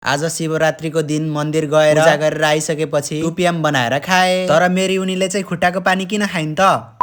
आज शिवरात्रीको दिन मन्दिर गएर पूजा गरेर आइसकेपछि टुपियाम बनाएर खाए। तर मेरी उनीले चाहिँ खुट्टाको पानी किन खाइन् त?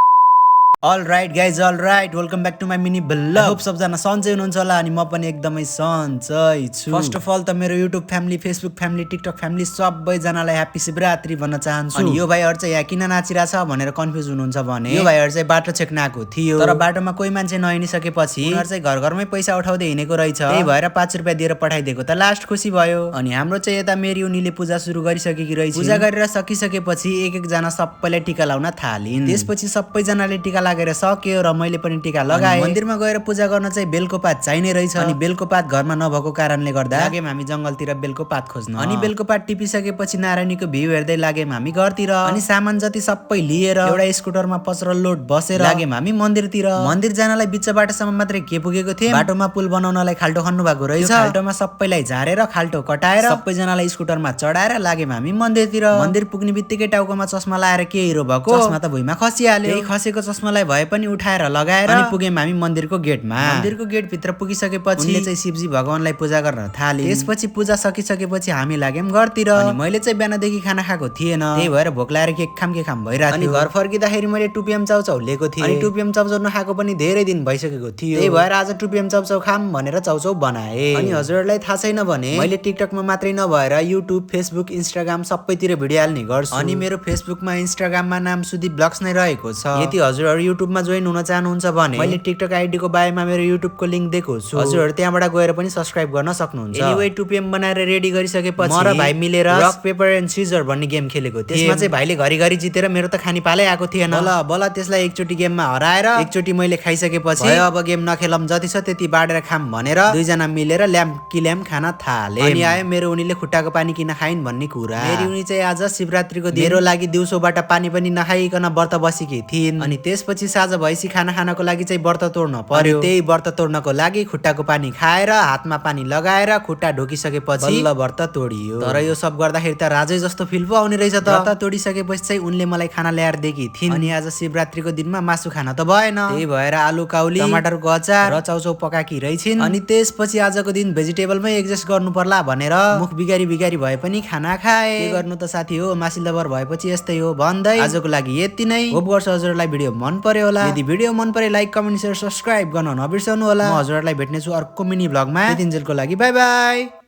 All right guys, all right, welcome back to my mini vlog. I hope सबजना सन्चै हुनुहुन्छ होला अनि म पनि एकदमै सन्चै छु। फर्स्ट अफ अल त मेरो YouTube family, Facebook family, TikTok family सबैजनालाई ह्यापी शिवरात्रि भन्न चाहन्छु। अनि यो भाइहरु चाहिँ यहाँ किन नाचिरहेछ भनेर कन्फ्युज हुनुहुन्छ भने यो भाइहरु चाहिँ बाटो चेक्न आएको थियो। तर बाटोमा कोही मान्छे नहिँडिसकेपछि उनीहरु चाहिँ घर घरमै पैसा उठाउँदै हिँडेको रहेछ। त्यही भएर 5 रुपैयाँ दिएर पठाइदिएको त लास्ट खुसी भयो। अनि हाम्रो चाहिँ यता मेरी उनीले पूजा सुरु गरिसकेकी रहेछ। पूजा गरेर सकिसकेपछि एक एक जना सबैलाई टीका लाउन थालिन्। त्यसपछि सबैजनाले टीका लागेर सक्यो र मैले पनि टीका लगाए। मन्दिरमा गएर पूजा गर्न चाहिँ बेलको पात चाहिने रहेछ। अनि बेलको पात घरमा नभएको कारणले गर्दा लाग्यौं हामी जंगलतिर बेलको पात खोज्न। अनि बेलको पात टिपिसकेपछि नारायणीको भ्यू हेर्दै लाग्यौं हामी घरतिर। अनि सामान जति सबै लिएर एउटा स्कुटरमा पचरल लोड बसेर लाग्यौं हामी मन्दिरतिर। मन्दिर जानलाई बिच बाटोसम्म मात्रै के पुगेको थिए, बाटोमा पुल बनाउनलाई खाल्टो खन्नु भएको रहेछ। खाल्टोमा सबैलाई झारेर खाल्टो कटाएर सबैजनालाई स्कुटरमा चढाएर लाग्यौं हामी मन्दिरतिर। मन्दिर पुग्ने बित्तिकै टाउकोमा चस्मा लाएर के हिरो भएको, चस्मा त भुइँमा खसिहाल्यो। त्यही खसेको चस्मालाई भए पनि उठाएर लगाएर अनि पुग्यौं हामी मन्दिरको गेटमा। मन्दिरको गेट भित्र पुगिसकेपछि उनले चाहिँ शिवजी भगवानलाई पूजा गर्न थाले। त्यसपछि पूजा सकिसकेपछि हामी लाग्यौं घरतिर। अनि मैले चाहिँ बिहानदेखि खाना खाएको थिएन, त्यही भएर भोक लागेर के खाम भइरहेको थियो। अनि घर फर्किँदाखेरि मैले टुपियाम चाउचाउ लिएको थिएँ। अनि टुपियाम चाउचाउ नखाएको पनि धेरै दिन भइसकेको थियो। त्यही भएर आज टुपियाम चाउचाउ खाम भनेर चाउचाउ बनाए। अनि हजुरहरुलाई थाहा छैन भने मैले टिकटकमा मात्रै नभएर युट्युब, फेसबुक, इन्स्टाग्राम सबैतिर भिडियो हाल्ने गर्छु। अनि मेरो फेसबुकमा, इन्स्टाग्राममा नाम सुदीप ब्लग्स नै रहेको छ। यदि हजुरहरु युट्युबमा जोइन हुन चाहनुहुन्छ भने मैले टिकटक आईडी को बायोमा मेरो युट्युबको लिंक दिएको छु। हजुरहरु त्यहाँबाट गएर पनि सब्स्क्राइब गर्न सक्नुहुन्छ। एनीवे टुपियाम बनाएर रेडी गरिसकेपछि म र भाइ मिलेर रक पेपर एन्ड सिजर भन्ने गेम खेलेको थिए। त्यसमा चाहिँ भाइले घरिघरि जितेर मेरो त खानी पालै आएको थिएन। बल त्यसलाई एकचोटी गेममा हराएर एकचोटी मैले खाइसकेपछि अब गेम नखेलम, जति छ त्यति बाडेर खाम भनेर दुई जना मिलेर ल्याम किल्याम खान थाले। अनि आयो मेरो उनीले खुट्टाको पानी किन खाइन् भन्ने कुरा। मेरी उनी चाहिँ आज शिवरात्रीको दिन मेरो लागि दिउँसोबाट पानी पनि नखाइकन व्रत बसेकी थिइन्। अनि त्यसपछि साँझ भएपछि खाना खानको लागि चाहिँ व्रत तोड्न पर्यो। त्यही व्रत तोड्नको लागि खुट्टाको पानी खाएर हातमा पानी लगाएर खुट्टा ढोकिसकेपछि बल्ल व्रत तोडियो। तर यो सब गर्दाखेरि त राजै जस्तो फिल पो आउने रहेछ त। व्रत तोडिसकेपछि चाहिँ उनले मलाई खाना ल्याएर दिएकी थिइन्। अनि आज शिवरात्रीको दिनमा मासु खान त भएन, त्यही भएर आलु काउली, टमाटरको अचार र चाउचाउ पकाकी रहेछिन्। अनि त्यसपछि आजको दिन भेजिटेबलमै एडजस्ट गर्नु पर्ला भनेर मुख बिगारी भए पनि खाना खाए। के गर्नु त साथी हो, मासु लभर भएपछि यस्तै हो भन्दै आजको लागि यति नै। होप गर्छु हजुरलाई भिडियो मन पर्यो होला। यदि भिडियो मन परे लाइक, कमेन्ट, शेयर, सब्स्क्राइब गर्न नबिर्सनु होला। म हजुरहरुलाई भेट्ने छु अर्को मिनी भ्लगमा। त्यतिन्जेलको लागि बाइ बाइ।